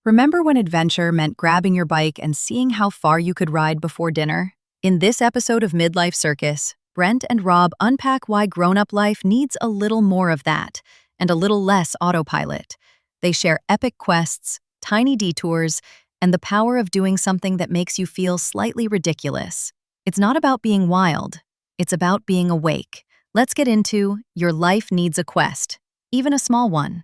Remember when adventure meant grabbing your bike and seeing how far you could ride before dinner? In this episode of Midlife Circus, Brent and Rob unpack why grown-up life needs a little more of that and a little less autopilot. They share epic quests, tiny detours, and the power of doing something that makes you feel slightly ridiculous. It's not about being wild, it's about being awake. Let's get into Your Life Needs a Quest, even a small one.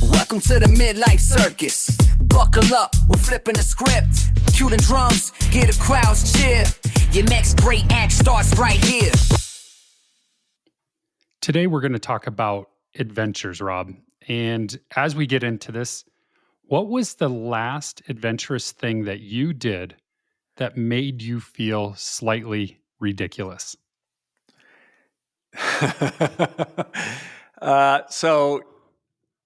Welcome to the Midlife Circus. Buckle up, we're flipping the script. Cue the drums, hear the crowds cheer. Your next great act starts right here. Today we're going to talk about adventures, Rob. And as we get into this, what was the last adventurous thing that you did that made you feel slightly ridiculous? So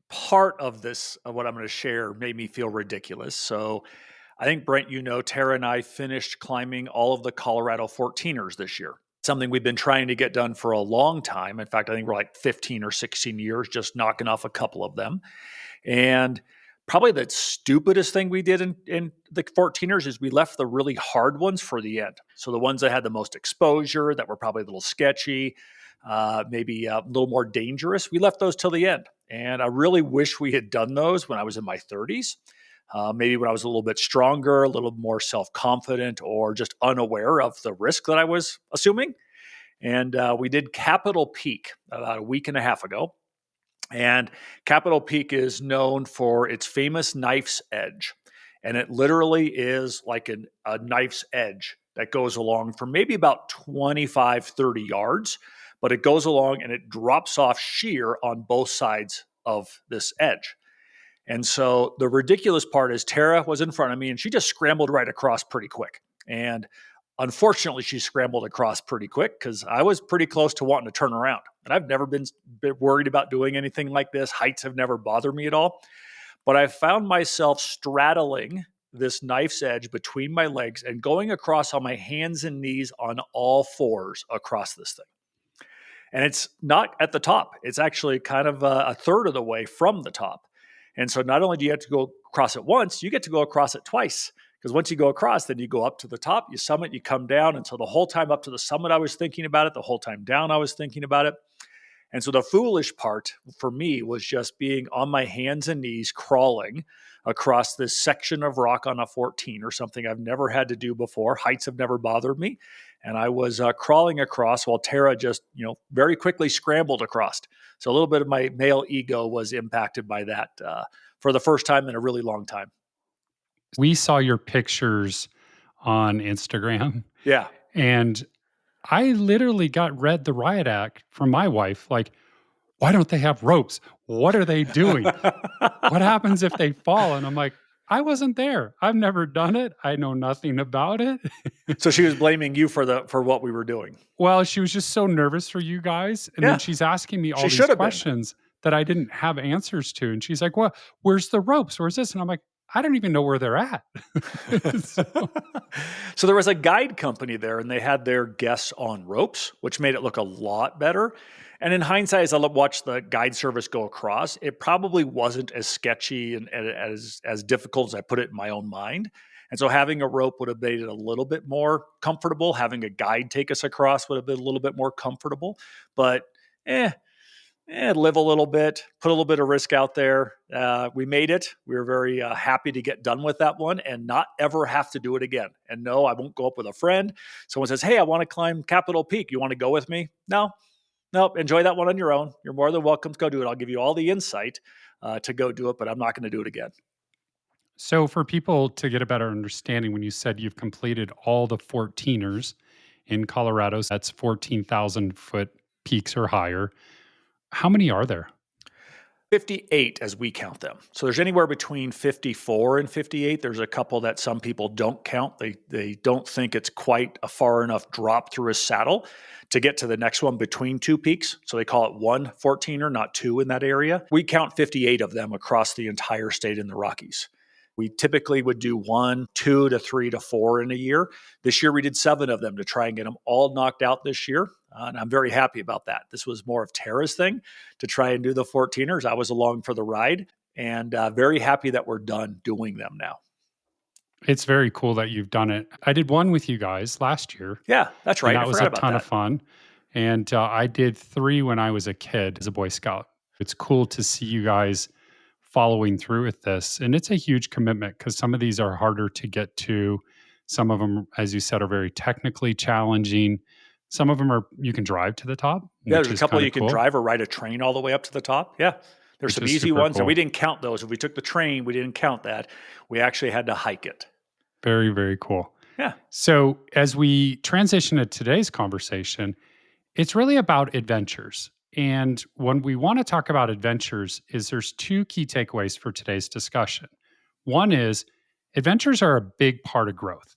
part of this, of what I'm going to share, made me feel ridiculous. So I think, Brent, Tara and I finished climbing all of the Colorado 14ers this year. Something we've been trying to get done for a long time. In fact, I think we're like 15 or 16 years, just knocking off a couple of them. And probably the stupidest thing we did in the 14ers is we left the really hard ones for the end. So the ones that had the most exposure, that were probably a little sketchy, maybe a little more dangerous, we left those till the end. And I really wish we had done those when I was in my 30s, maybe when I was a little bit stronger, a little more self-confident, or just unaware of the risk that I was assuming. And we did Capitol Peak about a week and a half ago. And Capitol Peak is known for its famous knife's edge. And it literally is like a knife's edge that goes along for maybe about 25, 30 yards. But it goes along and it drops off sheer on both sides of this edge. And so the ridiculous part is Tara was in front of me and she just scrambled right across pretty quick. And unfortunately, she scrambled across pretty quick because I was pretty close to wanting to turn around. And I've never been worried about doing anything like this. Heights have never bothered me at all. But I found myself straddling this knife's edge between my legs and going across on my hands and knees on all fours across this thing. And it's not at the top. It's actually kind of a third of the way from the top. And so not only do you have to go across it once, you get to go across it twice. Because once you go across, then you go up to the top, you summit, you come down. And so the whole time up to the summit, I was thinking about it. The whole time down, I was thinking about it. And so the foolish part for me was just being on my hands and knees, crawling across this section of rock on a 14 or something I've never had to do before. Heights have never bothered me. And I was crawling across while Tara just, very quickly scrambled across. So a little bit of my male ego was impacted by that for the first time in a really long time. We saw your pictures on Instagram. Yeah. And I literally read the riot act from my wife. Like, why don't they have ropes? What are they doing? What happens if they fall? And I'm like, I wasn't there. I've never done it. I know nothing about it. So she was blaming you for what we were doing. Well, she was just so nervous for you guys. And then she's asking me all these questions that I didn't have answers to. And she's like, well, where's the ropes? Where's this? And I'm like, I don't even know where they're at. So there was a guide company there and they had their guests on ropes, which made it look a lot better. And in hindsight, as I watched the guide service go across, it probably wasn't as sketchy and as difficult as I put it in my own mind. And so having a rope would have made it a little bit more comfortable. Having a guide take us across would have been a little bit more comfortable. But live a little bit, put a little bit of risk out there. We made it. We were very happy to get done with that one and not ever have to do it again. And no, I won't go up with a friend. Someone says, hey, I want to climb Capitol Peak. You want to go with me? No, enjoy that one on your own. You're more than welcome to go do it. I'll give you all the insight to go do it, but I'm not going to do it again. So for people to get a better understanding, when you said you've completed all the 14ers in Colorado, that's 14,000 foot peaks or higher. How many are there? 58 as we count them. So there's anywhere between 54 and 58. There's a couple that some people don't count. They don't think it's quite a far enough drop through a saddle to get to the next one between two peaks. So they call it one 14er, not two in that area. We count 58 of them across the entire state in the Rockies. We typically would do 1, 2 to 3 to 4 in a year. This year we did 7 of them to try and get them all knocked out this year. And I'm very happy about that. This was more of Tara's thing to try and do the 14ers. I was along for the ride, and very happy that we're done doing them now. It's very cool that you've done it. I did one with you guys last year, Yeah, that's and right. I that was forgot a about ton that. of fun. And I did 3 when I was a kid as a Boy Scout. It's cool to see you guys following through with this. And it's a huge commitment because some of these are harder to get to. Some of them, as you said, are very technically challenging. Some of them are you can drive to the top, Yeah, which there's a is couple kind of you can cool, drive or ride a train all the way up to the top. Yeah. There's which some is easy super ones, and we cool. didn't count those. If we took the train, we didn't count that. We actually had to hike it. Very, very cool. Yeah. So, as we transition to today's conversation, it's really about adventures. And when we want to talk about adventures, is there's 2 key takeaways for today's discussion. One is adventures are a big part of growth.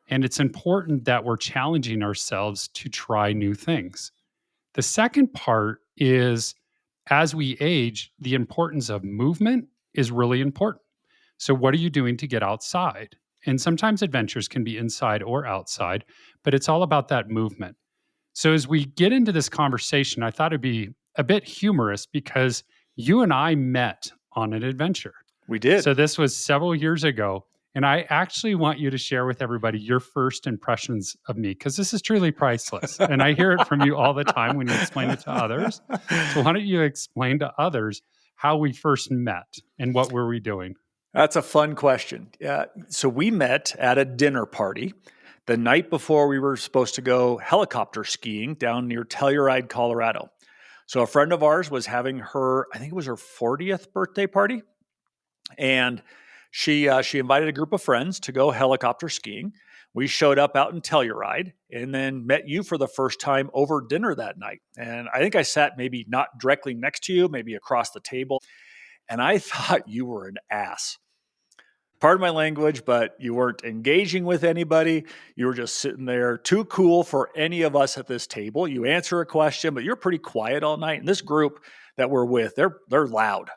And it's important that we're challenging ourselves to try new things. The second part is as we age, the importance of movement is really important. So, what are you doing to get outside? And sometimes adventures can be inside or outside, but it's all about that movement. So, as we get into this conversation, I thought it'd be a bit humorous because you and I met on an adventure. We did. So, this was several years ago. And I actually want you to share with everybody your first impressions of me because this is truly priceless. And I hear it from you all the time when you explain it to others. So, why don't you explain to others how we first met and what were we doing? That's a fun question. Yeah. So we met at a dinner party the night before we were supposed to go helicopter skiing down near Telluride, Colorado. So a friend of ours was having her, I think it was her 40th birthday party, and she invited a group of friends to go helicopter skiing. We showed up out in Telluride and then met you for the first time over dinner that night. And I think I sat maybe not directly next to you, maybe across the table. And I thought you were an ass. Pardon my language, but you weren't engaging with anybody. You were just sitting there, too cool for any of us at this table. You answer a question, but you're pretty quiet all night. And this group that we're with, they're loud.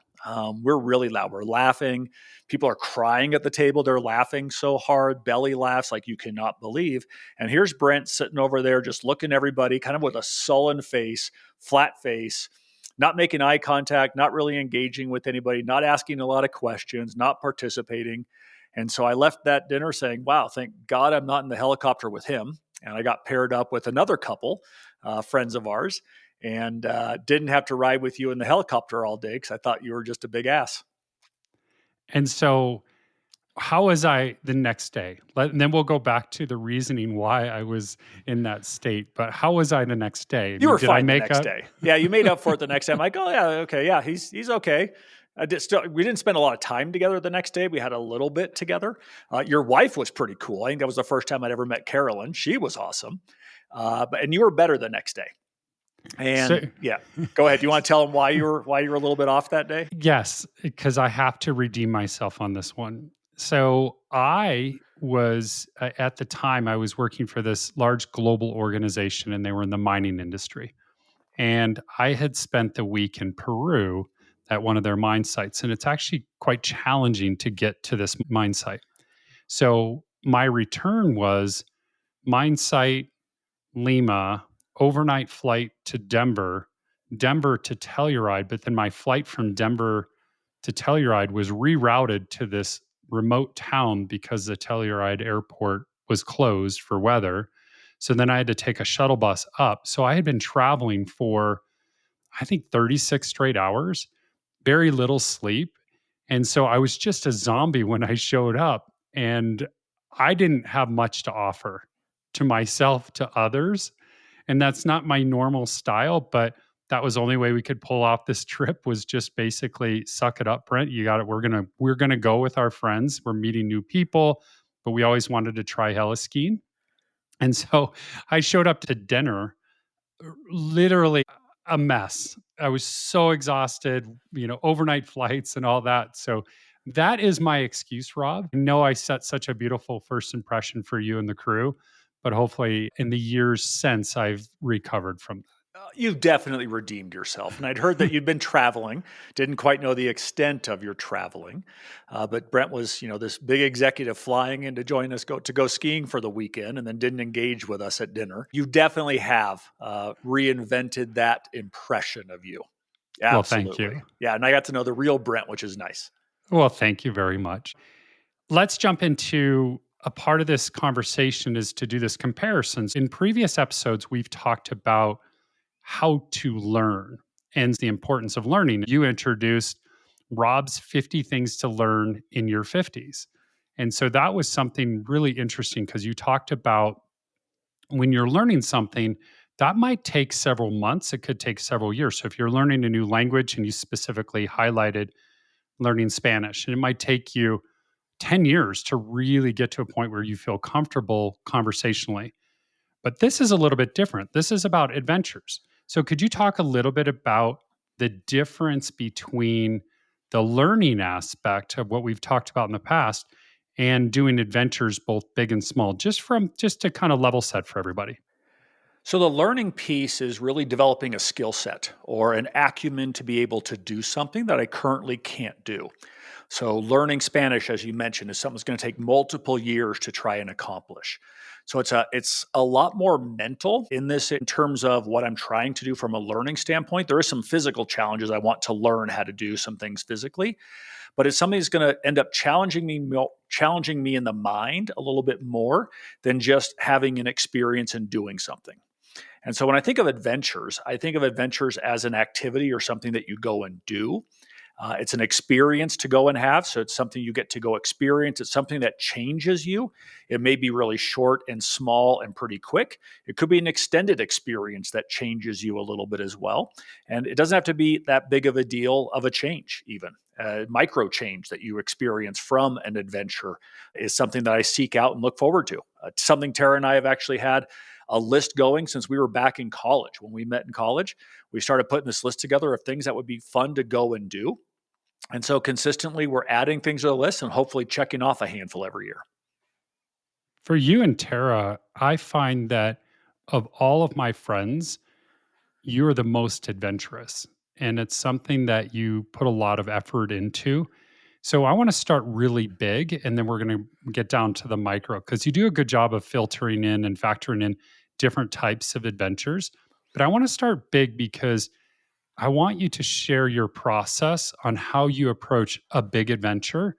We're really loud. We're laughing. People are crying at the table. They're laughing so hard, belly laughs like you cannot believe. And here's Brent sitting over there, just looking at everybody, kind of with a sullen face, flat face, not making eye contact, not really engaging with anybody, not asking a lot of questions, not participating. And so I left that dinner saying, wow, thank God I'm not in the helicopter with him. And I got paired up with another couple, friends of ours, and didn't have to ride with you in the helicopter all day because I thought you were just a big ass. And so, how was I the next day? And then we'll go back to the reasoning why I was in that state. But how was I the next day? You were Did I fine the make next up? day. Yeah, you made up for it the next day. I'm like, oh yeah, okay, yeah, he's okay. We didn't spend a lot of time together the next day. We had a little bit together. Your wife was pretty cool. I think that was the first time I'd ever met Carolyn. She was awesome. And you were better the next day. And So, yeah, go ahead. You want to tell them why you were a little bit off that day? yes, because I have to redeem myself on this one. So I was at the time I was working for this large global organization, and they were in the mining industry. And I had spent the week in Peru at one of their mine sites, and it's actually quite challenging to get to this mine site. So my return was mine site, Lima, overnight flight to Denver, Denver to Telluride, but then my flight from Denver to Telluride was rerouted to this remote town because the Telluride airport was closed for weather. So then I had to take a shuttle bus up. So I had been traveling for, I think, 36 straight hours, very little sleep. And so I was just a zombie when I showed up. And I didn't have much to offer to myself, to others. And that's not my normal style, but that was the only way we could pull off this trip was just basically suck it up, Brent. You got it. We're gonna go with our friends. We're meeting new people, but we always wanted to try heli-skiing. And so I showed up to dinner literally a mess. I was so exhausted, overnight flights and all that. So that is my excuse, Rob. I know I set such a beautiful first impression for you and the crew, but hopefully in the years since I've recovered from that. You've definitely redeemed yourself. And I'd heard that you'd been traveling, didn't quite know the extent of your traveling. But Brent was, this big executive flying in to join us to go skiing for the weekend and then didn't engage with us at dinner. You definitely have reinvented that impression of you. Well, thank Absolutely. you. Yeah. And I got to know the real Brent, which is nice. Well, thank you very much. Let's jump into a part of this conversation is to do this comparisons. In previous episodes, we've talked about how to learn and the importance of learning. You introduced Rob's 50 things to learn in your 50s. And so that was something really interesting because you talked about when you're learning something, that might take several months. It could take several years. So if you're learning a new language and you specifically highlighted learning Spanish, and it might take you 10 years to really get to a point where you feel comfortable conversationally. But this is a little bit different. This is about adventures. So could you talk a little bit about the difference between the learning aspect of what we've talked about in the past and doing adventures both big and small, just to kind of level set for everybody? So the learning piece is really developing a skill set or an acumen to be able to do something that I currently can't do. So learning Spanish, as you mentioned, is something that's going to take multiple years to try and accomplish. So it's a lot more mental in this in terms of what I'm trying to do from a learning standpoint. There are some physical challenges. I want to learn how to do some things physically, but it's something that's going to end up challenging me in the mind a little bit more than just having an experience and doing something. And so when I think of adventures as an activity or something that you go and do. It's an experience to go and have. So it's something you get to go experience. It's something that changes you. It may be really short and small and pretty quick. It could be an extended experience that changes you a little bit as well. And it doesn't have to be that big of a deal of a change, even. Micro change that you experience from an adventure is something that I seek out and look forward to. Something Tara and I have actually had a list going since we were back in college. When we met in college, we started putting this list together of things that would be fun to go and do. And so consistently, we're adding things to the list and hopefully checking off a handful every year. For you and Tara, I find that of all of my friends, you're the most adventurous. And it's something that you put a lot of effort into. So I want to start really big and then we're going to get down to the micro because you do a good job of filtering in and factoring in different types of adventures. But I want to start big because I want you to share your process on how you approach a big adventure.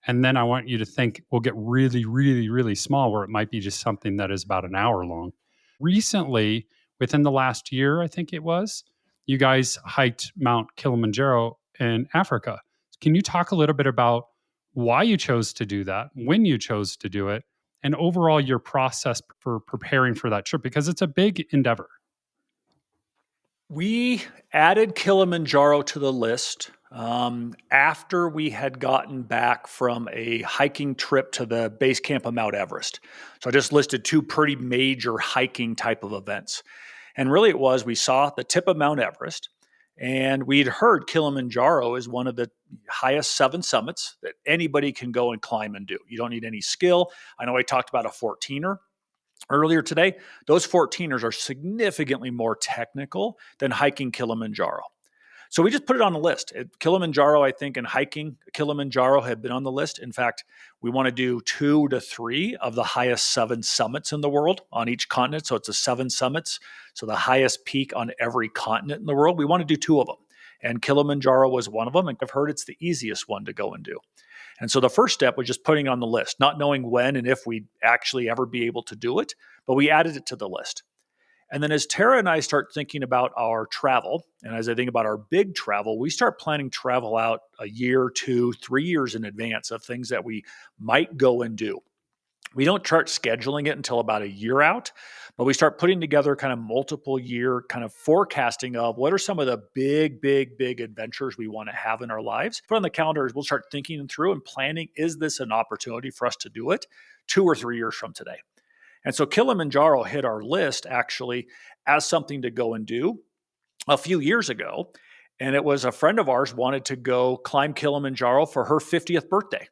And then I want you to think we'll get really, really, really small where it might be just something that is about an hour long. Recently, within the last year, I think it was, you guys hiked Mount Kilimanjaro in Africa. Can you talk a little bit about why you chose to do that, when you chose to do it, and overall your process for preparing for that trip? Because it's a big endeavor. We added Kilimanjaro to the list after we had gotten back from a hiking trip to the base camp of Mount Everest. So I just listed two pretty major hiking type of events. And really it was, we saw the tip of Mount Everest and we'd heard Kilimanjaro is one of the highest 7 summits that anybody can go and climb and do. You don't need any skill. I know I talked about a 14er earlier today. Those 14ers are significantly more technical than hiking Kilimanjaro. So we just put it on the list. Kilimanjaro, I think, and hiking Kilimanjaro had been on the list. In fact, we want to do 2 to 3 of the highest 7 summits in the world on each continent. So it's a 7 summits. So the highest peak on every continent in the world. We want to do 2 of them. And Kilimanjaro was one of them. And I've heard it's the easiest one to go and do. And so the first step was just putting it on the list, not knowing when and if we'd actually ever be able to do it, but we added it to the list. And then as Tara and I start thinking about our travel, and as I think about our big travel, we start planning travel out a year, 2, 3 years in advance of things that we might go and do. We don't start scheduling it until about a year out, but we start putting together kind of multiple year kind of forecasting of what are some of the big adventures we want to have in our lives. Put on the calendar, we'll start thinking through and planning, is this an opportunity for us to do it 2 or 3 years from today? And so Kilimanjaro hit our list actually as something to go and do a few years ago. And it was a friend of ours wanted to go climb Kilimanjaro for her 50th birthday.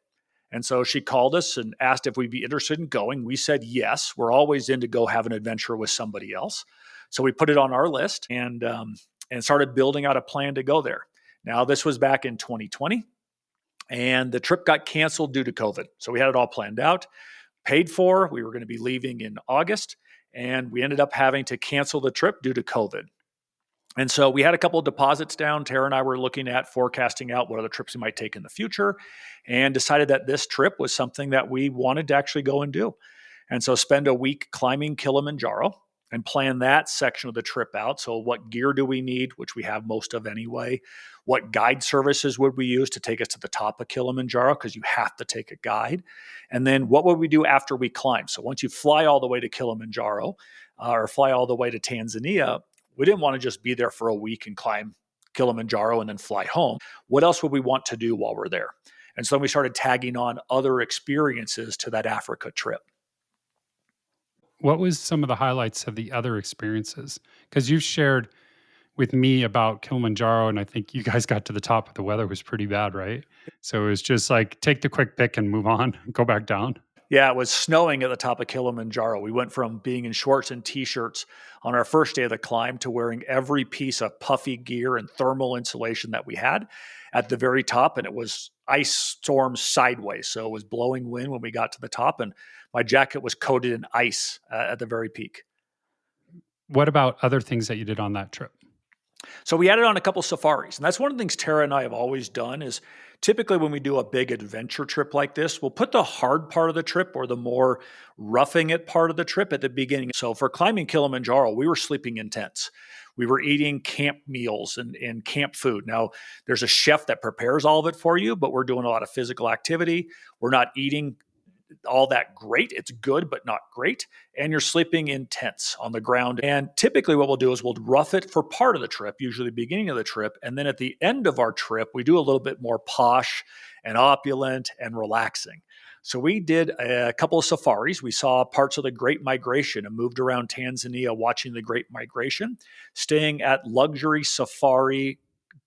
And so she called us and asked if we'd be interested in going. We said yes. We're always in to go have an adventure with somebody else. So we put it on our list and started building out a plan to go there. Now, this was back in 2020, and the trip got canceled due to COVID. So we had it all planned out, paid for. We were going to be leaving in August, and we ended up having to cancel the trip due to COVID. And so we had a couple of deposits down. Tara and I were looking at forecasting out what other trips we might take in the future, and decided that this trip was something that we wanted to actually go and do. And so spend a week climbing Kilimanjaro and plan that section of the trip out. So what gear do we need, which we have most of anyway? What guide services would we use to take us to the top of Kilimanjaro? Because you have to take a guide. And then what would we do after we climb? So once you fly all the way to Kilimanjaro or fly all the way to Tanzania, we didn't want to just be there for a week and climb Kilimanjaro and then fly home. What else would we want to do while we're there? And so then we started tagging on other experiences to that Africa trip. What was some of the highlights of the other experiences? Because you've shared with me about Kilimanjaro, and I think you guys got to the top, but the weather was pretty bad, right? So it was just like take the quick pick and move on, go back down. Yeah, it was snowing at the top of Kilimanjaro. We went from being in shorts and t-shirts on our first day of the climb to wearing every piece of puffy gear and thermal insulation that we had at the very top. And it was ice storm sideways. So it was blowing wind when we got to the top, and my jacket was coated in ice at the very peak. What about other things that you did on that trip? So we added on a couple safaris. And that's one of the things Tara and I have always done is typically when we do a big adventure trip like this, we'll put the hard part of the trip or the more roughing it part of the trip at the beginning. So for climbing Kilimanjaro, we were sleeping in tents. We were eating camp meals and camp food. Now, there's a chef that prepares all of it for you, but we're doing a lot of physical activity. We're not eating all that great. It's good, but not great. And you're sleeping in tents on the ground. And typically what we'll do is we'll rough it for part of the trip, usually the beginning of the trip. And then at the end of our trip, we do a little bit more posh and opulent and relaxing. So we did a couple of safaris. We saw parts of the Great Migration and moved around Tanzania watching the Great Migration, staying at luxury safari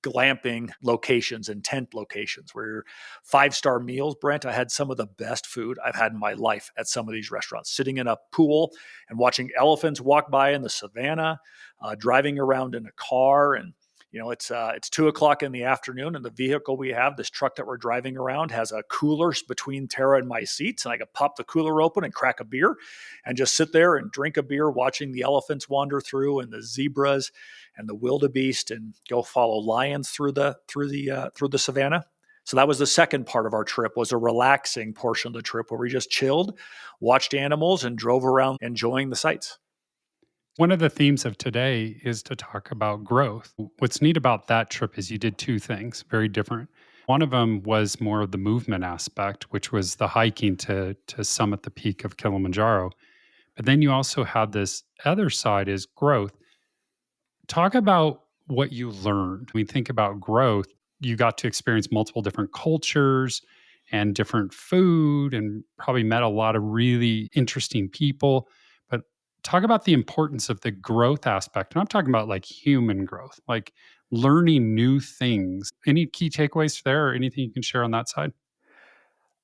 glamping locations and tent locations where you're 5-star meals. Brent, I had some of the best food I've had in my life at some of these restaurants, sitting in a pool and watching elephants walk by in the savannah, driving around in a car. And it's 2:00 in the afternoon, and the vehicle we have, this truck that we're driving around, has a cooler between Tara and my seats, and I could pop the cooler open and crack a beer, and just sit there and drink a beer, watching the elephants wander through, and the zebras, and the wildebeest, and go follow lions through the savannah. So that was the second part of our trip, was a relaxing portion of the trip where we just chilled, watched animals, and drove around enjoying the sights. One of the themes of today is to talk about growth. What's neat about that trip is you did two things, very different. One of them was more of the movement aspect, which was the hiking to summit the peak of Kilimanjaro. But then you also had this other side is growth. Talk about what you learned. When we think about growth, you got to experience multiple different cultures and different food and probably met a lot of really interesting people. But talk about the importance of the growth aspect. And I'm talking about like human growth, like learning new things. Any key takeaways there or anything you can share on that side?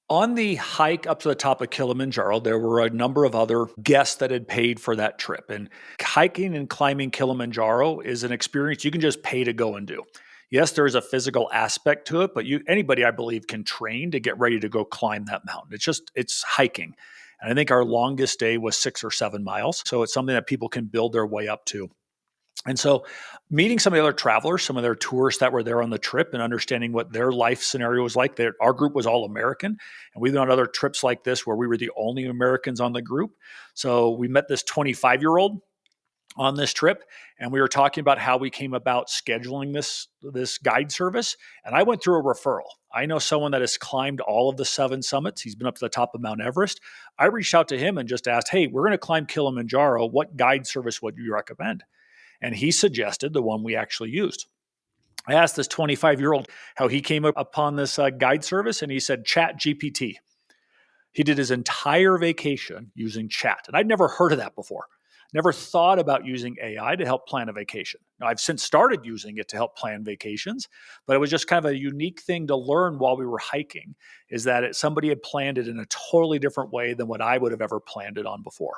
On the hike up to the top of Kilimanjaro, there were a number of other guests that had paid for that trip. And hiking and climbing Kilimanjaro is an experience you can just pay to go and do. Yes, there is a physical aspect to it, but anybody, I believe, can train to get ready to go climb that mountain. It's hiking. And I think our longest day was 6 or 7 miles. So it's something that people can build their way up to. And so meeting some of the other travelers, some of their tourists that were there on the trip, and understanding what their life scenario was like. Our group was all American, and we've been on other trips like this where we were the only Americans on the group. So we met this 25-year-old on this trip, and we were talking about how we came about scheduling this guide service. And I went through a referral. I know someone that has climbed all of the 7 summits. He's been up to the top of Mount Everest. I reached out to him and just asked, hey, we're going to climb Kilimanjaro. What guide service would you recommend? And he suggested the one we actually used. I asked this 25-year-old how he came upon this guide service, and he said Chat GPT. He did his entire vacation using chat. And I'd never heard of that before. Never thought about using AI to help plan a vacation. Now, I've since started using it to help plan vacations, but it was just kind of a unique thing to learn while we were hiking, is that somebody had planned it in a totally different way than what I would have ever planned it on before.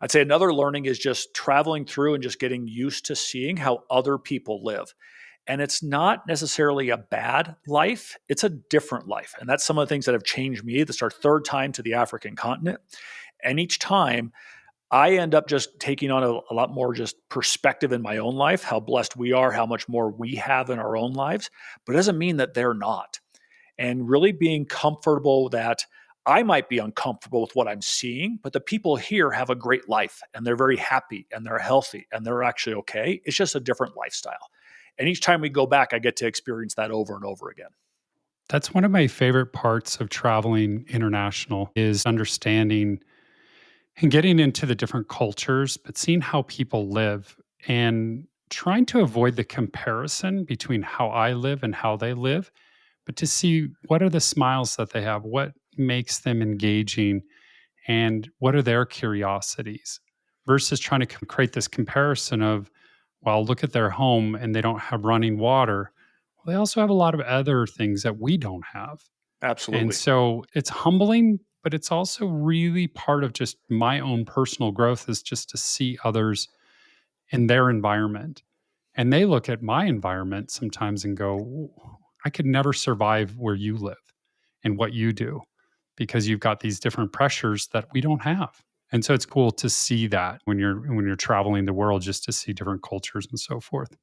I'd say another learning is just traveling through and just getting used to seeing how other people live. And it's not necessarily a bad life, it's a different life. And that's some of the things that have changed me. This is our third time to the African continent. And each time I end up just taking on a lot more just perspective in my own life, how blessed we are, how much more we have in our own lives. But it doesn't mean that they're not. And really being comfortable that I might be uncomfortable with what I'm seeing, but the people here have a great life and they're very happy and they're healthy and they're actually okay. It's just a different lifestyle. And each time we go back, I get to experience that over and over again. That's one of my favorite parts of traveling international is understanding and getting into the different cultures, but seeing how people live and trying to avoid the comparison between how I live and how they live, but to see what are the smiles that they have, what makes them engaging, and what are their curiosities versus trying to create this comparison of, well, look at their home and they don't have running water. Well, they also have a lot of other things that we don't have. And Absolutely. so it's humbling, but it's also really part of just my own personal growth is just to see others in their environment. And they look at my environment sometimes and go, I could never survive where you live and what you do because you've got these different pressures that we don't have. And so it's cool to see that when you're traveling the world just to see different cultures and so forth.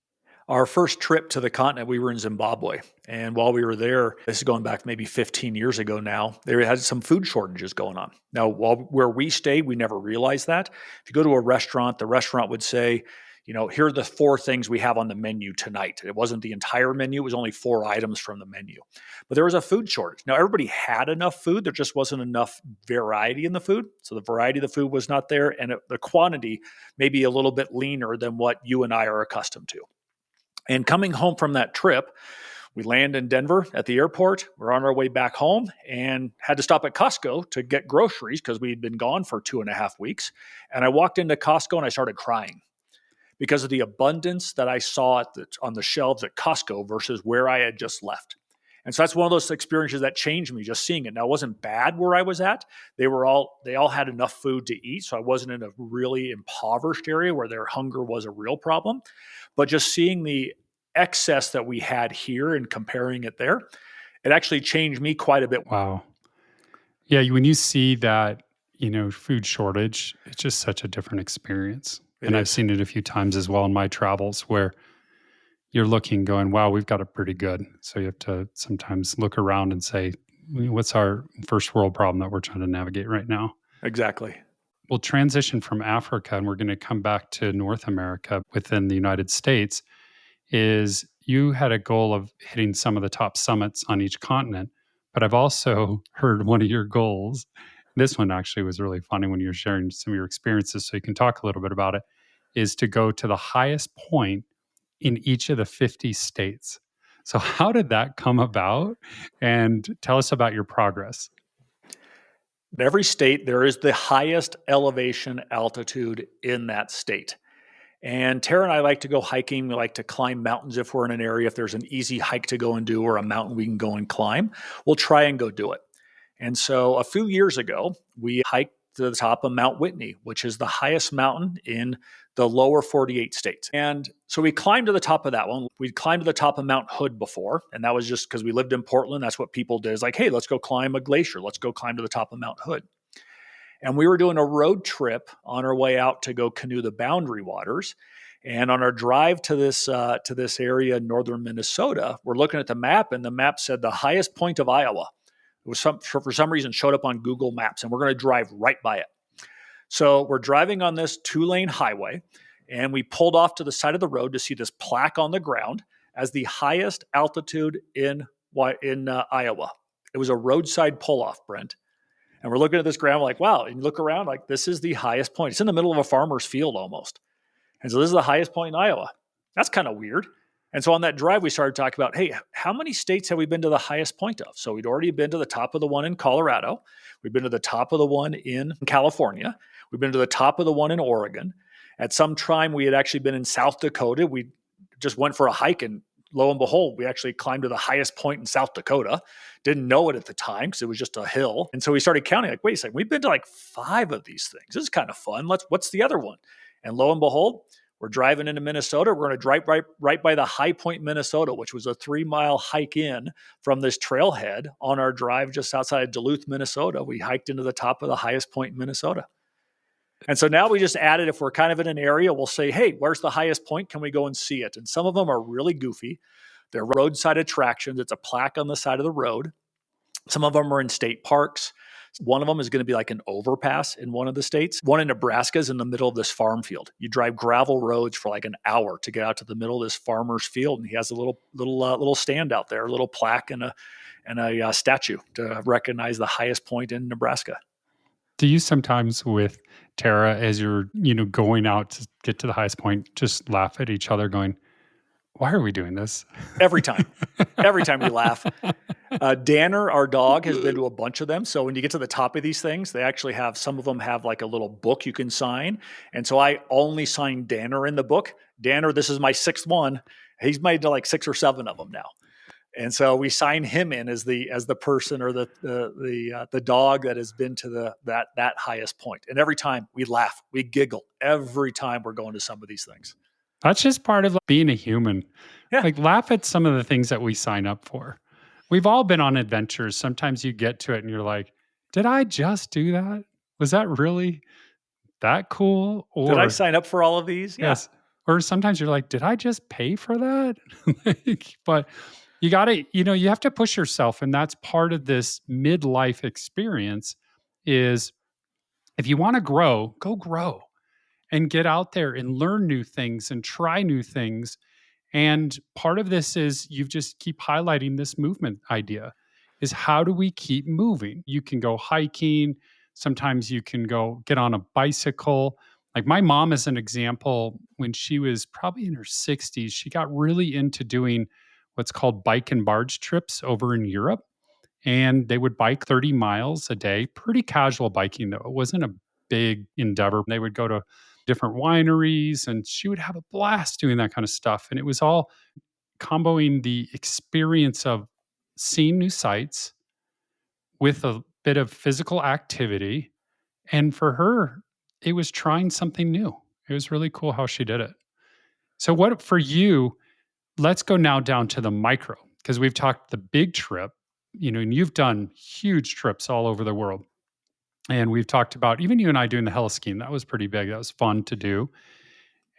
Our first trip to the continent, we were in Zimbabwe. And while we were there, this is going back maybe 15 years ago now, they had some food shortages going on. Now, where we stayed, we never realized that. If you go to a restaurant, the restaurant would say, here are the 4 things we have on the menu tonight. It wasn't the entire menu, it was only 4 items from the menu. But there was a food shortage. Now, everybody had enough food, there just wasn't enough variety in the food. So the variety of the food was not there, and the quantity may be a little bit leaner than what you and I are accustomed to. And coming home from that trip, we land in Denver at the airport. We're on our way back home and had to stop at Costco to get groceries because we had been gone for 2.5 weeks. And I walked into Costco and I started crying because of the abundance that I saw on the shelves at Costco versus where I had just left. And so that's one of those experiences that changed me, just seeing it. Now, it wasn't bad where I was at. They all had enough food to eat, so I wasn't in a really impoverished area where their hunger was a real problem. But just seeing the excess that we had here and comparing it there, it actually changed me quite a bit. Wow. Yeah, when you see that, food shortage, it's just such a different experience. And I've seen it a few times as well in my travels where you're looking, going, wow, we've got it pretty good. So you have to sometimes look around and say, what's our first world problem that we're trying to navigate right now? Exactly. We'll transition from Africa and we're going to come back to North America within the United States. Is you had a goal of hitting some of the top summits on each continent, but I've also heard one of your goals. This one actually was really funny when you were sharing some of your experiences, so you can talk a little bit about it, is to go to the highest point in each of the 50 states. So how did that come about? And tell us about your progress. In every state, there is the highest elevation altitude in that state. And Tara and I like to go hiking. We like to climb mountains if we're in an area. If there's an easy hike to go and do or a mountain we can go and climb, we'll try and go do it. And so a few years ago, we hiked to the top of Mount Whitney, which is the highest mountain in the lower 48 states. And so we climbed to the top of that one. We'd climbed to the top of Mount Hood before, and that was just because we lived in Portland. That's what people did. It's like, hey, let's go climb a glacier. Let's go climb to the top of Mount Hood. And we were doing a road trip on our way out to go canoe the Boundary Waters. And on our drive to this area in northern Minnesota, we're looking at the map, and the map said the highest point of Iowa. It was for some reason showed up on Google Maps, and we're going to drive right by it. So we're driving on this 2-lane highway, and we pulled off to the side of the road to see this plaque on the ground as the highest altitude in Iowa. It was a roadside pull-off, Brent. And we're looking at this ground like, wow. And you look around like, this is the highest point. It's in the middle of a farmer's field almost. And so this is the highest point in Iowa. That's kind of weird. And so on that drive, we started talking about, hey, how many states have we been to the highest point of? So we'd already been to the top of the one in Colorado. We've been to the top of the one in California. We've been to the top of the one in Oregon. At some time, we had actually been in South Dakota. We just went for a hike and lo and behold, we actually climbed to the highest point in South Dakota. Didn't know it at the time because it was just a hill. And so we started counting, like, wait a second, we've been to like 5 of these things. This is kind of fun. What's the other one? And lo and behold, we're driving into Minnesota. We're going to drive right by the High Point, Minnesota, which was a 3-mile hike in from this trailhead on our drive just outside of Duluth, Minnesota. We hiked into the top of the highest point in Minnesota. And so now we just added, if we're kind of in an area, we'll say, hey, where's the highest point? Can we go and see it? And some of them are really goofy. They're roadside attractions. It's a plaque on the side of the road. Some of them are in state parks. One of them is going to be like an overpass in one of the states. One in Nebraska is in the middle of this farm field. You drive gravel roads for like an hour to get out to the middle of this farmer's field, and he has a little stand out there, a little plaque and a statue to recognize the highest point in Nebraska. Do you sometimes with Tara, as you're, going out to get to the highest point, just laugh at each other going, why are we doing this? Every time we laugh. Danner, our dog, has been to a bunch of them. So when you get to the top of these things, they actually have, some of them have like a little book you can sign. And so I only sign Danner in the book. Danner, this is my 6th one. He's made like 6 or 7 of them now. And so we sign him in as the person or the dog that has been to that highest point. And every time we laugh, we giggle every time we're going to some of these things. That's just part of being a human. Yeah. Like, laugh at some of the things that we sign up for. We've all been on adventures. Sometimes you get to it and you're like, did I just do that? Was that really that cool? Or did I sign up for all of these? Yeah. Yes. Or sometimes you're like, did I just pay for that? But you got to, you have to push yourself. And that's part of this midlife experience is, if you want to grow, go grow and get out there and learn new things and try new things. And part of this is, you just keep highlighting this movement idea, is how do we keep moving? You can go hiking. Sometimes you can go get on a bicycle. Like my mom, as an example, when she was probably in her 60s, she got really into doing what's called bike and barge trips over in Europe. And they would bike 30 miles a day, pretty casual biking though. It wasn't a big endeavor. They would go to different wineries and she would have a blast doing that kind of stuff. And it was all comboing the experience of seeing new sights with a bit of physical activity. And for her, it was trying something new. It was really cool how she did it. So what for you, let's go now down to the micro, because we've talked the big trip, and you've done huge trips all over the world. And we've talked about, even you and I doing the heli-skiing, that was pretty big. That was fun to do.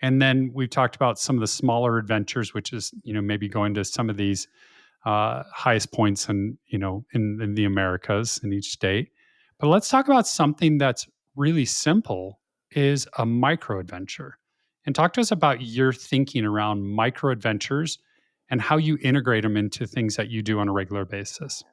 And then we've talked about some of the smaller adventures, which is, maybe going to some of these highest points in the Americas in each state. But let's talk about something that's really simple, is a micro adventure. And talk to us about your thinking around micro adventures and how you integrate them into things that you do on a regular basis.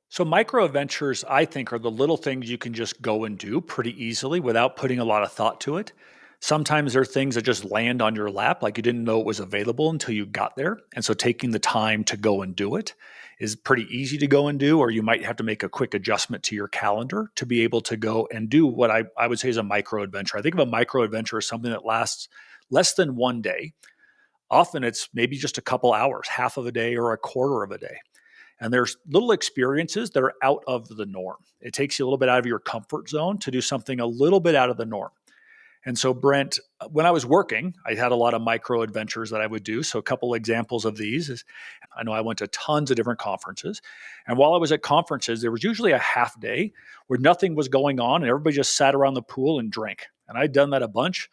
So micro adventures, I think, are the little things you can just go and do pretty easily without putting a lot of thought to it. Sometimes there are things that just land on your lap, like you didn't know it was available until you got there. And so taking the time to go and do it is pretty easy to go and do, or you might have to make a quick adjustment to your calendar to be able to go and do what I would say is a micro adventure. I think of a micro adventure as something that lasts less than one day. Often it's maybe just a couple hours, half of a day or a quarter of a day. And there's little experiences that are out of the norm. It takes you a little bit out of your comfort zone to do something a little bit out of the norm. And so, Brent, when I was working, I had a lot of micro adventures that I would do. So a couple examples of these is, I know I went to tons of different conferences. And while I was at conferences, there was usually a half day where nothing was going on and everybody just sat around the pool and drank. And I'd done that a bunch,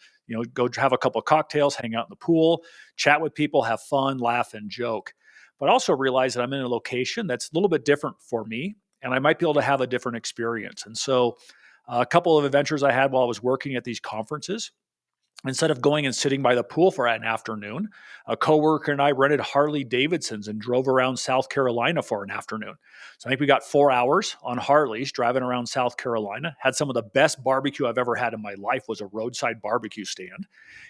go have a couple of cocktails, hang out in the pool, chat with people, have fun, laugh, and joke. But also realize that I'm in a location that's a little bit different for me, and I might be able to have a different experience. And so a couple of adventures I had while I was working at these conferences, instead of going and sitting by the pool for an afternoon, a coworker and I rented Harley Davidsons and drove around South Carolina for an afternoon. So I think we got 4 hours on Harleys driving around South Carolina, had some of the best barbecue I've ever had in my life, was a roadside barbecue stand,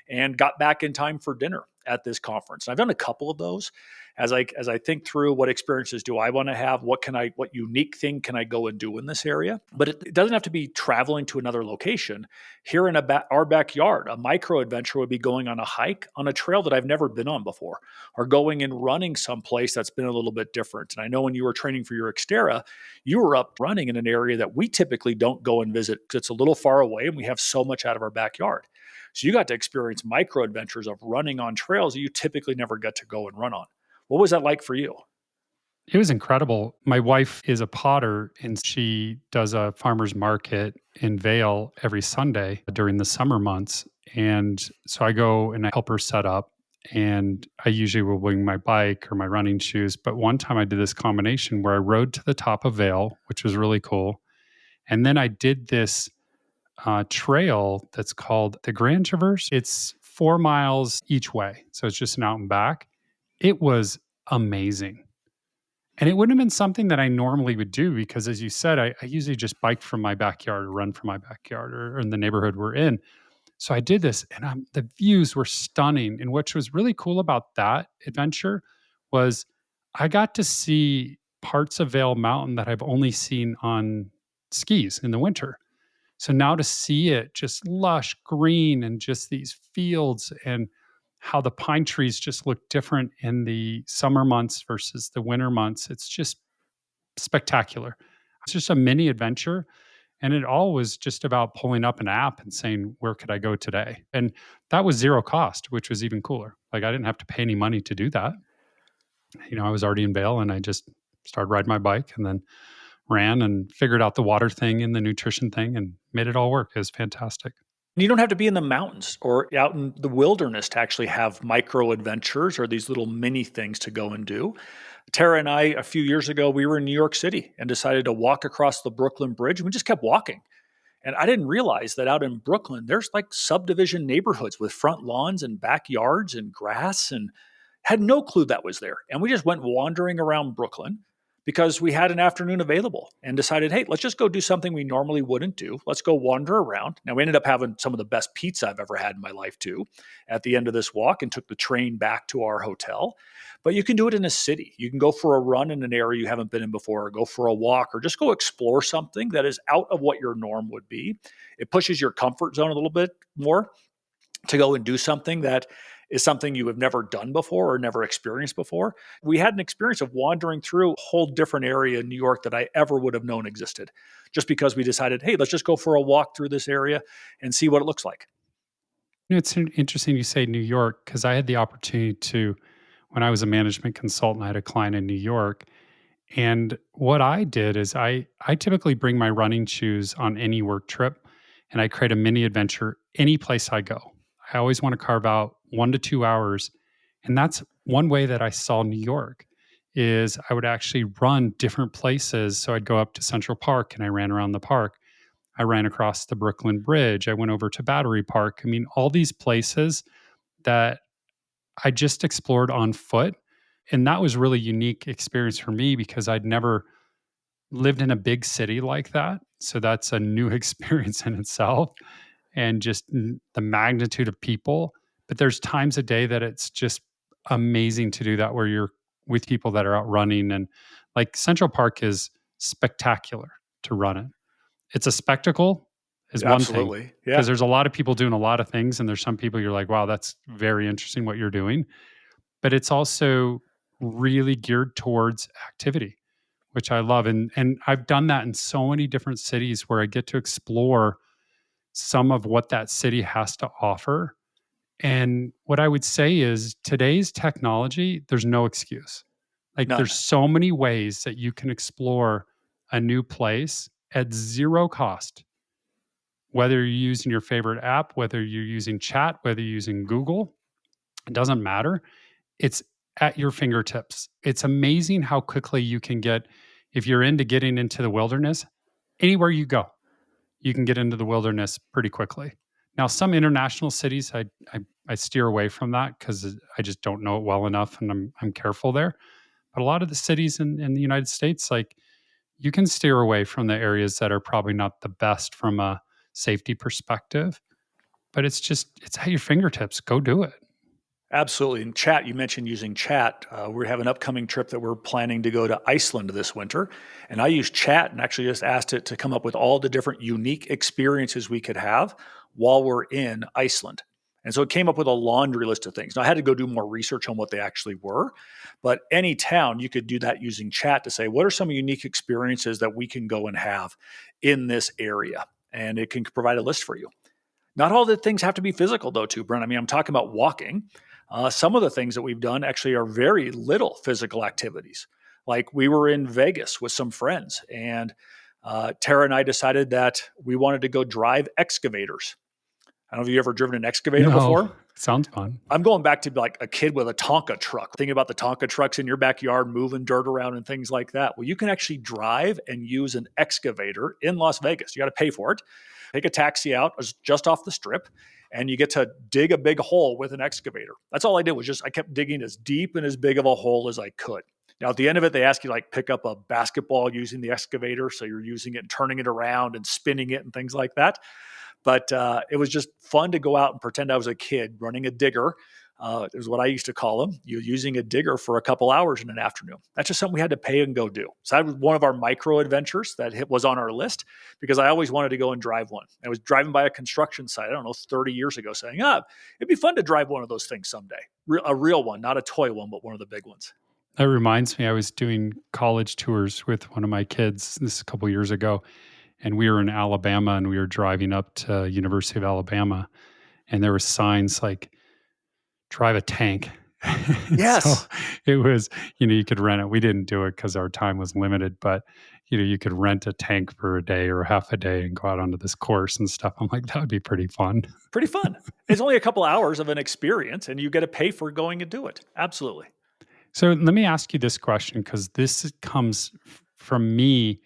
and got back in time for dinner at this conference. And I've done a couple of those. as I think through what experiences do I want to have, what unique thing can I go and do in this area? But it doesn't have to be traveling to another location. Here in our backyard, a micro adventure would be going on a hike on a trail that I've never been on before, or going and running someplace that's been a little bit different. And I know when you were training for your Xterra, you were up running in an area that we typically don't go and visit because it's a little far away and we have so much out of our backyard. So you got to experience micro adventures of running on trails that you typically never get to go and run on. What was that like for you? It was incredible. My wife is a potter and she does a farmer's market in Vale every Sunday during the summer months. And so I go and I help her set up. And I usually will bring my bike or my running shoes. But one time I did this combination where I rode to the top of Vale, which was really cool. And then I did this trail that's called the Grand Traverse. It's 4 miles each way. So it's just an out and back. It was amazing. And it wouldn't have been something that I normally would do because, as you said, I usually just bike from my backyard or run from my backyard or in the neighborhood we're in. So I did this and the views were stunning. And what was really cool about that adventure was I got to see parts of Vail Mountain that I've only seen on skis in the winter. So now to see it just lush green and just these fields and how the pine trees just look different in the summer months versus the winter months, it's just spectacular. It's just a mini adventure. And it all was just about pulling up an app and saying, where could I go today? And that was zero cost, which was even cooler. Like I didn't have to pay any money to do that. I was already in Vail and I just started riding my bike and then ran and figured out the water thing and the nutrition thing and made it all work. It was fantastic. And you don't have to be in the mountains or out in the wilderness to actually have micro adventures or these little mini things to go and do. Tara and I, a few years ago, we were in New York City and decided to walk across the Brooklyn Bridge. We just kept walking. And I didn't realize that out in Brooklyn, there's like subdivision neighborhoods with front lawns and backyards and grass, and had no clue that was there. And we just went wandering around Brooklyn because we had an afternoon available and decided, hey, let's just go do something we normally wouldn't do. Let's go wander around. Now, we ended up having some of the best pizza I've ever had in my life, too, at the end of this walk, and took the train back to our hotel. But you can do it in a city. You can go for a run in an area you haven't been in before, or go for a walk, or just go explore something that is out of what your norm would be. It pushes your comfort zone a little bit more to go and do something that is something you have never done before or never experienced before. We had an experience of wandering through a whole different area in New York that I ever would have known existed, just because we decided, hey, let's just go for a walk through this area and see what it looks like. It's interesting you say New York because I had the opportunity to, when I was a management consultant, I had a client in New York. And what I did is I typically bring my running shoes on any work trip and I create a mini adventure any place I go. I always want to carve out 1 to 2 hours. And that's one way that I saw New York is I would actually run different places. So I'd go up to Central Park and I ran around the park. I ran across the Brooklyn Bridge. I went over to Battery Park. I mean, all these places that I just explored on foot. And that was really unique experience for me because I'd never lived in a big city like that. So that's a new experience in itself and just the magnitude of people. But there's times a day that it's just amazing to do that where you're with people that are out running. And like Central Park is spectacular to run in. It's a spectacle is one thing. Absolutely. Yeah. Because there's a lot of people doing a lot of things. And there's some people you're like, wow, that's very interesting what you're doing. But it's also really geared towards activity, which I love. And I've done that in so many different cities where I get to explore some of what that city has to offer. And what I would say is today's technology, there's no excuse. Like None. there's so many ways that you can explore a new place at zero cost. Whether you're using your favorite app, whether you're using chat, whether you're using Google, it doesn't matter. It's at your fingertips. It's amazing how quickly you can get, if you're into getting into the wilderness, anywhere you go, you can get into the wilderness pretty quickly. Now, some international cities, I steer away from that because I just don't know it well enough, and I'm careful there. But a lot of the cities in the United States, like you can steer away from the areas that are probably not the best from a safety perspective. But it's at your fingertips. Go do it. Absolutely. In chat, you mentioned using chat. We have an upcoming trip that we're planning to go to Iceland this winter. And I used chat and actually just asked it to come up with all the different unique experiences we could have while we're in Iceland. And so it came up with a laundry list of things. Now, I had to go do more research on what they actually were. But any town, you could do that using chat to say, what are some unique experiences that we can go and have in this area? And it can provide a list for you. Not all the things have to be physical, though, too, Brent. I mean, I'm talking about walking. Some of the things that we've done actually are very little physical activities. Like we were in Vegas with some friends, and Tara and I decided that we wanted to go drive excavators. I don't know if you've ever driven an excavator before. Sounds fun. I'm going back to like a kid with a Tonka truck, thinking about the Tonka trucks in your backyard, moving dirt around and things like that. Well, you can actually drive and use an excavator in Las Vegas. You got to pay for it. Take a taxi out just off the strip, and you get to dig a big hole with an excavator. That's all I did was just, I kept digging as deep and as big of a hole as I could. Now, at the end of it, they ask you like pick up a basketball using the excavator. So you're using it and turning it around and spinning it and things like that. But it was just fun to go out and pretend I was a kid running a digger. It was what I used to call them. You're using a digger for a couple hours in an afternoon. That's just something we had to pay and go do. So that was one of our micro adventures that was on our list because I always wanted to go and drive one. I was driving by a construction site, I don't know, 30 years ago saying, it'd be fun to drive one of those things someday. A real one, not a toy one, but one of the big ones. That reminds me, I was doing college tours with one of my kids this is a couple years ago, and we were in Alabama and we were driving up to University of Alabama, and there were signs like drive a tank. Yes. So it was, you could rent it. We didn't do it because our time was limited, but you could rent a tank for a day or half a day and go out onto this course and stuff. I'm like, that would be pretty fun. Pretty fun. It's only a couple hours of an experience and you get to pay for going and do it. Absolutely. So let me ask you this question, because this comes from me,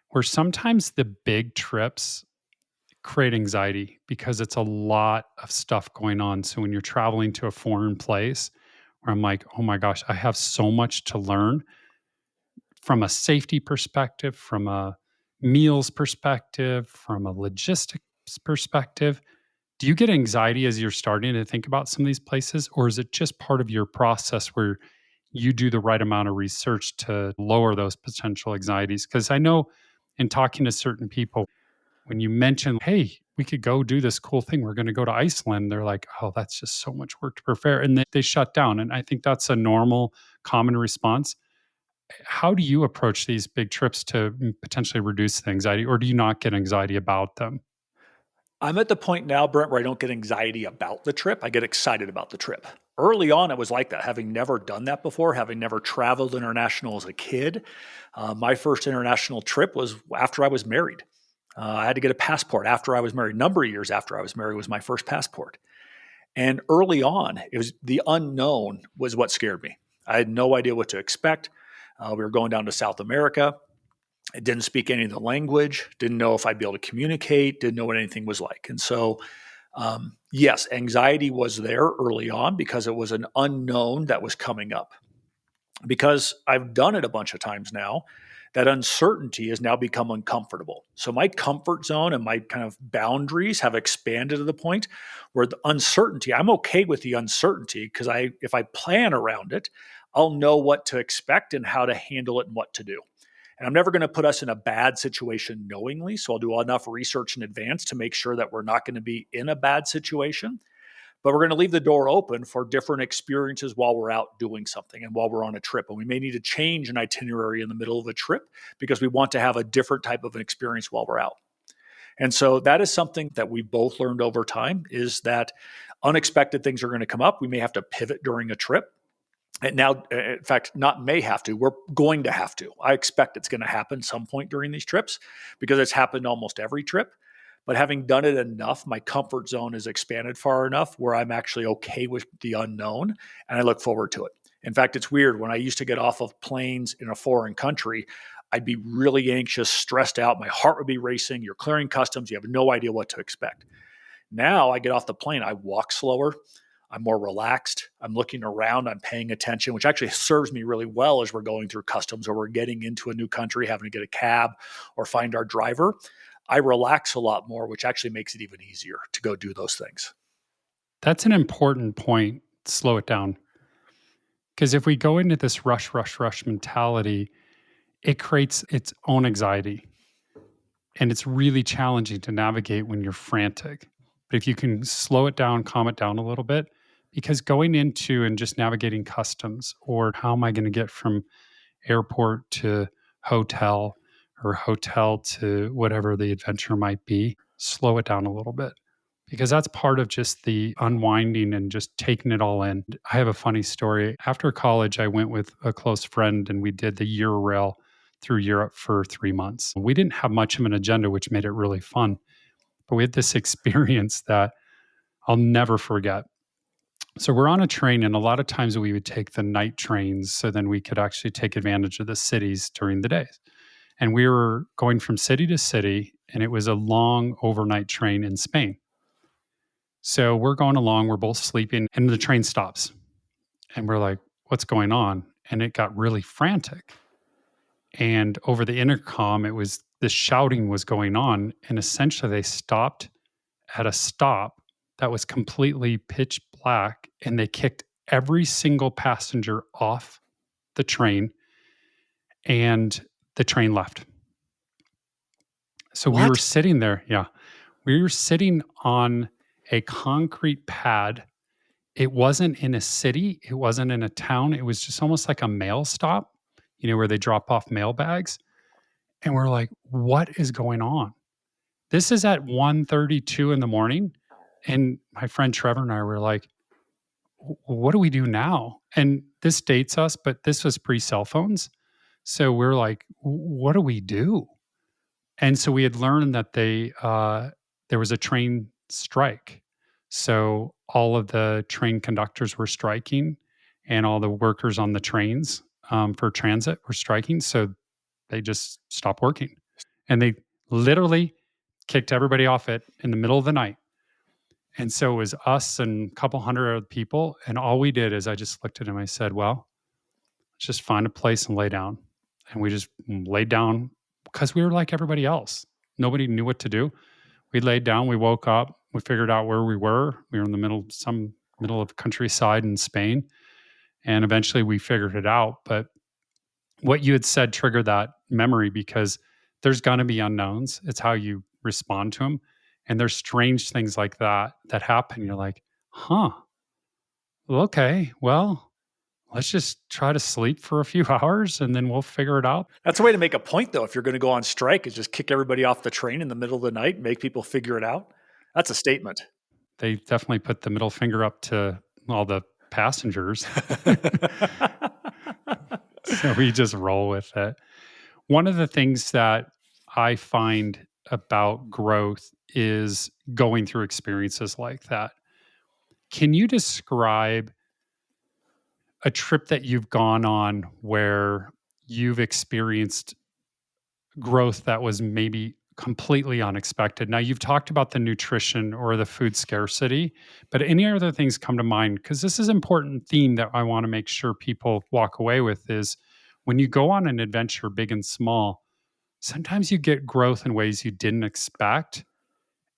where sometimes the big trips create anxiety because it's a lot of stuff going on. So when you're traveling to a foreign place, where I'm like, oh my gosh, I have so much to learn from a safety perspective, from a meals perspective, from a logistics perspective. Do you get anxiety as you're starting to think about some of these places, or is it just part of your process where you do the right amount of research to lower those potential anxieties? Because I know in talking to certain people, when you mention, hey, we could go do this cool thing, we're going to go to Iceland, they're like, oh, that's just so much work to prepare. And they shut down. And I think that's a normal, common response. How do you approach these big trips to potentially reduce the anxiety, or do you not get anxiety about them? I'm at the point now, Brent, where I don't get anxiety about the trip. I get excited about the trip. Early on, it was like that, having never done that before, having never traveled international as a kid. My first international trip was after I was married. I had to get a passport after I was married. A number of years after I was married was my first passport. And early on, it was the unknown was what scared me. I had no idea what to expect. We were going down to South America. I didn't speak any of the language, didn't know if I'd be able to communicate, didn't know what anything was like. And so, yes, anxiety was there early on because it was an unknown that was coming up. Because I've done it a bunch of times now, that uncertainty has now become uncomfortable. So my comfort zone and my kind of boundaries have expanded to the point where the uncertainty, I'm okay with the uncertainty because if I plan around it, I'll know what to expect and how to handle it and what to do. And I'm never going to put us in a bad situation knowingly. So I'll do enough research in advance to make sure that we're not going to be in a bad situation. But we're going to leave the door open for different experiences while we're out doing something and while we're on a trip. And we may need to change an itinerary in the middle of a trip because we want to have a different type of an experience while we're out. And so that is something that we both learned over time, is that unexpected things are going to come up. We may have to pivot during a trip. And now, in fact, not may have to, we're going to have to. I expect it's going to happen some point during these trips because it's happened almost every trip. But having done it enough, my comfort zone is expanded far enough where I'm actually okay with the unknown and I look forward to it. In fact, it's weird. When I used to get off of planes in a foreign country, I'd be really anxious, stressed out. My heart would be racing. You're clearing customs. You have no idea what to expect. Now I get off the plane, I walk slower. I'm more relaxed. I'm looking around. I'm paying attention, which actually serves me really well as we're going through customs or we're getting into a new country, having to get a cab or find our driver. I relax a lot more, which actually makes it even easier to go do those things. That's an important point. slow it down. Because if we go into this rush, rush, rush mentality, it creates its own anxiety. And it's really challenging to navigate when you're frantic. But if you can slow it down, calm it down a little bit, because going into and just navigating customs, or how am I going to get from airport to hotel, or hotel to whatever the adventure might be, slow it down a little bit, because that's part of just the unwinding and just taking it all in. I have a funny story. After college, I went with a close friend and we did the Eurail through Europe for 3 months. We didn't have much of an agenda, which made it really fun. But we had this experience that I'll never forget. So we're on a train, and a lot of times we would take the night trains so then we could actually take advantage of the cities during the days. And we were going from city to city, and it was a long overnight train in Spain. So we're going along, we're both sleeping, and the train stops. And we're like, what's going on? And it got really frantic. And over the intercom, this shouting was going on. And essentially, they stopped at a stop that was completely pitch black, and they kicked every single passenger off the train, and the train left. So we were What? sitting there. Yeah. We were sitting on a concrete pad. It wasn't in a city, it wasn't in a town. It was just almost like a mail stop, where they drop off mail bags. And we're like, what is going on? This is at 1:32 in the morning. And my friend Trevor and I were like, what do we do now? And this dates us, but this was pre-cell phones. So we're like, what do we do? And so we had learned that there was a train strike. So all of the train conductors were striking, and all the workers on the trains for transit were striking. So they just stopped working. And they literally kicked everybody off it in the middle of the night. And so it was us and a couple hundred other people. And all we did is I just looked at him. I said, well, let's just find a place and lay down. And we just laid down because we were like everybody else. Nobody knew what to do. We laid down, we woke up, we figured out where we were. We were in the middle of the countryside in Spain. And eventually we figured it out. But what you had said triggered that memory, because there's going to be unknowns. It's how you respond to them. And there's strange things like that happen. You're like, well, okay, well, let's just try to sleep for a few hours and then we'll figure it out. That's a way to make a point, though. If you're going to go on strike, is just kick everybody off the train in the middle of the night and make people figure it out. That's a statement. They definitely put the middle finger up to all the passengers. So we just roll with it. One of the things that I find about growth is going through experiences like that. Can you describe a trip that you've gone on where you've experienced growth that was maybe completely unexpected? Now, you've talked about the nutrition or the food scarcity, but any other things come to mind? Because this is an important theme that I want to make sure people walk away with is when you go on an adventure, big and small, sometimes you get growth in ways you didn't expect.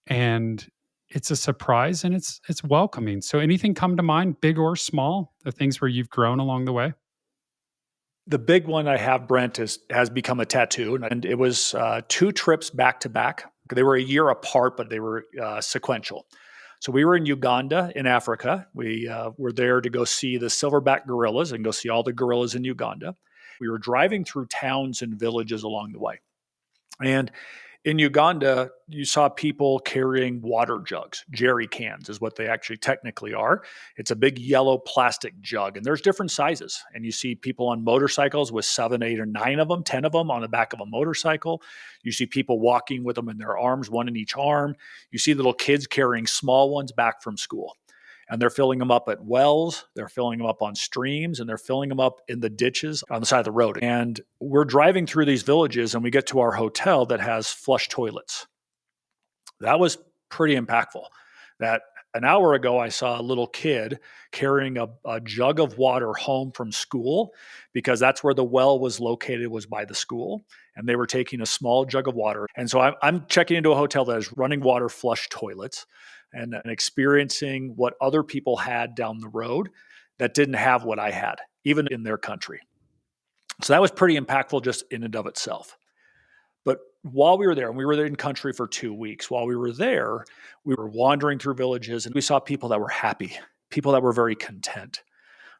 And it's a surprise and it's welcoming. So anything come to mind, big or small, the things where you've grown along the way? The big one I have, Brent, has become a tattoo. And it was 2 trips back to back. They were a year apart, but they were sequential. So we were in Uganda in Africa. We were there to go see the silverback gorillas and go see all the gorillas in Uganda. We were driving through towns and villages along the way. And in Uganda, you saw people carrying water jugs. Jerry cans is what they actually technically are. It's a big yellow plastic jug, and there's different sizes. And you see people on motorcycles with 7, 8, or 9 of them, 10 of them on the back of a motorcycle. You see people walking with them in their arms, one in each arm. You see little kids carrying small ones back from school. And they're filling them up at wells, they're filling them up on streams, and they're filling them up in the ditches on the side of the road. And we're driving through these villages, and we get to our hotel that has flush toilets. That was pretty impactful. That an hour ago, I saw a little kid carrying a jug of water home from school, because that's where the well was located, was by the school. And they were taking a small jug of water. And so I'm checking into a hotel that has running water flush toilets. and experiencing what other people had down the road that didn't have what I had, even in their country. So that was pretty impactful just in and of itself. But while we were there, and we were there in country for 2 weeks, while we were there, we were wandering through villages and we saw people that were happy, people that were very content,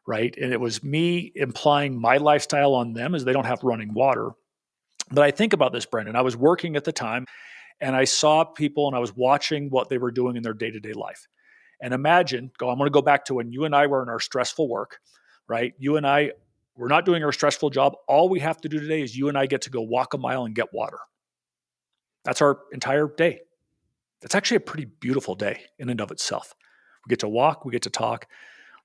right? And it was me implying my lifestyle on them as they don't have running water. But I think about this, Brendan. I was working at the time and I saw people and I was watching what they were doing in their day-to-day life. And imagine, I'm going to go back to when you and I were in our stressful work, right? You and I, we're not doing our stressful job. All we have to do today is you and I get to go walk a mile and get water. That's our entire day. That's actually a pretty beautiful day in and of itself. We get to walk, we get to talk,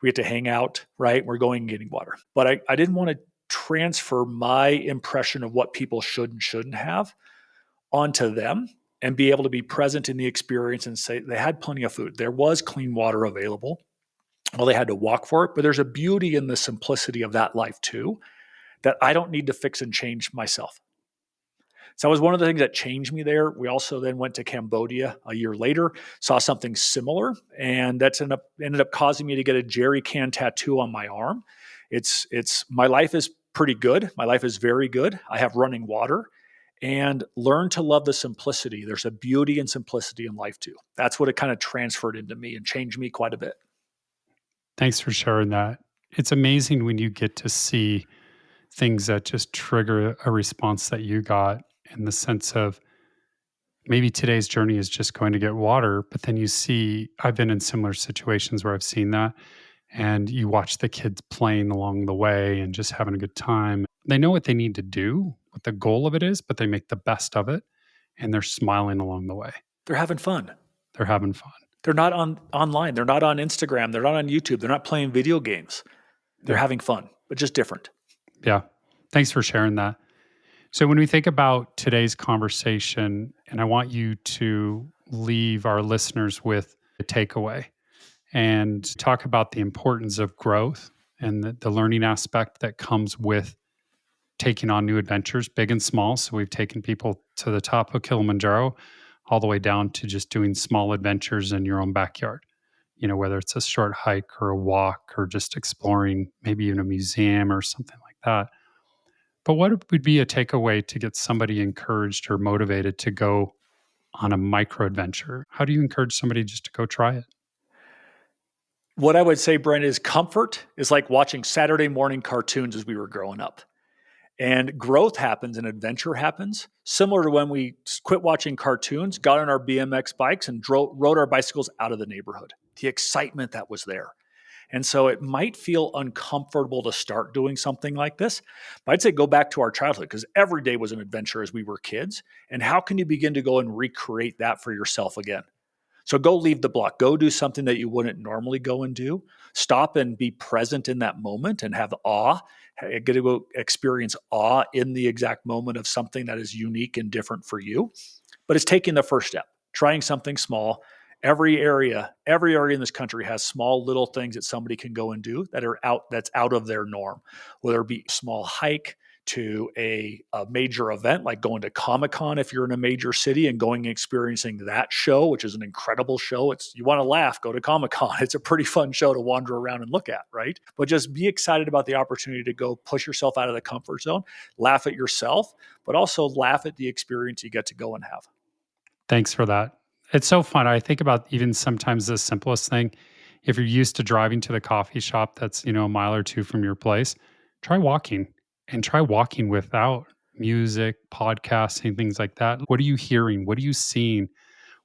we get to hang out, right? We're going and getting water. But I didn't want to transfer my impression of what people should and shouldn't have onto them and be able to be present in the experience and say they had plenty of food. There was clean water available. Well, they had to walk for it, but there's a beauty in the simplicity of that life too, that I don't need to fix and change myself. So that was one of the things that changed me there. We also then went to Cambodia a year later, saw something similar, and that's ended up causing me to get a jerry can tattoo on my arm. It's my life is pretty good. My life is very good. I have running water, and learn to love the simplicity. There's a beauty and simplicity in life too. That's what it kind of transferred into me and changed me quite a bit. Thanks for sharing that. It's amazing when you get to see things that just trigger a response that you got, in the sense of maybe today's journey is just going to get water, but then you see, I've been in similar situations where I've seen that, and you watch the kids playing along the way and just having a good time. They know what they need to do, what the goal of it is, but they make the best of it, and they're smiling along the way. They're having fun. They're having fun. They're not online. They're not on Instagram. They're not on YouTube. They're not playing video games. They're having fun, but just different. Yeah. Thanks for sharing that. So when we think about today's conversation, and I want you to leave our listeners with a takeaway and talk about the importance of growth and the learning aspect that comes with taking on new adventures, big and small. So we've taken people to the top of Kilimanjaro, all the way down to just doing small adventures in your own backyard. You know, whether it's a short hike or a walk or just exploring maybe even a museum or something like that. But what would be a takeaway to get somebody encouraged or motivated to go on a micro adventure? How do you encourage somebody just to go try it? What I would say, Brent, is comfort is like watching Saturday morning cartoons as we were growing up. And growth happens and adventure happens, similar to when we quit watching cartoons, got on our BMX bikes and rode our bicycles out of the neighborhood. The excitement that was there. And so it might feel uncomfortable to start doing something like this, but I'd say go back to our childhood, because every day was an adventure as we were kids. And how can you begin to go and recreate that for yourself again? So go leave the block. Go do something that you wouldn't normally go and do. Stop and be present in that moment and have awe. Get to go experience awe in the exact moment of something that is unique and different for you. But it's taking the first step, trying something small. Every area in this country has small little things that somebody can go and do that's out of their norm, whether it be a small hike to a major event like going to Comic-Con if you're in a major city and going and experiencing that show, which is an incredible show. You want to laugh, go to Comic-Con. It's a pretty fun show to wander around and look at, right? But just be excited about the opportunity to go push yourself out of the comfort zone, laugh at yourself, but also laugh at the experience you get to go and have. Thanks for that. It's so fun. I think about even sometimes the simplest thing. If you're used to driving to the coffee shop that's, a mile or two from your place, try walking. And try walking without music, podcasting, things like that. What are you hearing? What are you seeing?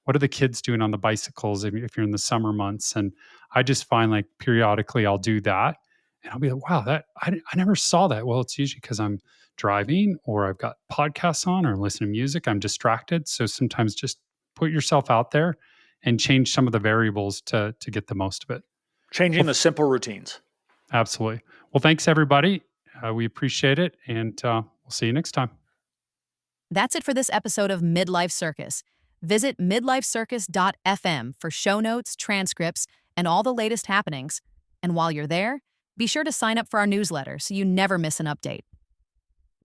What are the kids doing on the bicycles if you're in the summer months? And I just find like periodically I'll do that and I'll be like, wow, that I never saw that. Well, it's usually because I'm driving or I've got podcasts on or listening to music. I'm distracted. So sometimes just put yourself out there and change some of the variables to get the most of it. Changing the simple routines. Absolutely. Well, thanks everybody. We appreciate it, and we'll see you next time. That's it for this episode of Midlife Circus. Visit midlifecircus.fm for show notes, transcripts, and all the latest happenings. And while you're there, be sure to sign up for our newsletter so you never miss an update.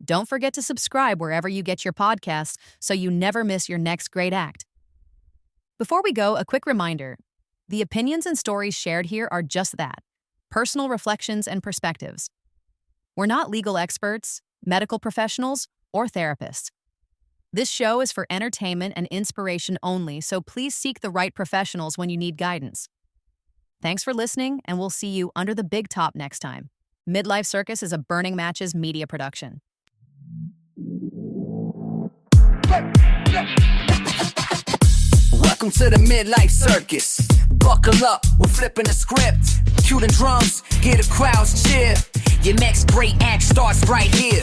Don't forget to subscribe wherever you get your podcasts so you never miss your next great act. Before we go, a quick reminder, The opinions and stories shared here are just that, personal reflections and perspectives. We're not legal experts, medical professionals, or therapists. This show is for entertainment and inspiration only, so please seek the right professionals when you need guidance. Thanks for listening, and we'll see you under the big top next time. Midlife Circus is a Burning Matches media production. Welcome to the Midlife Circus. Buckle up, we're flipping the script. Cue the drums, hear the crowds cheer. Your next great act starts right here.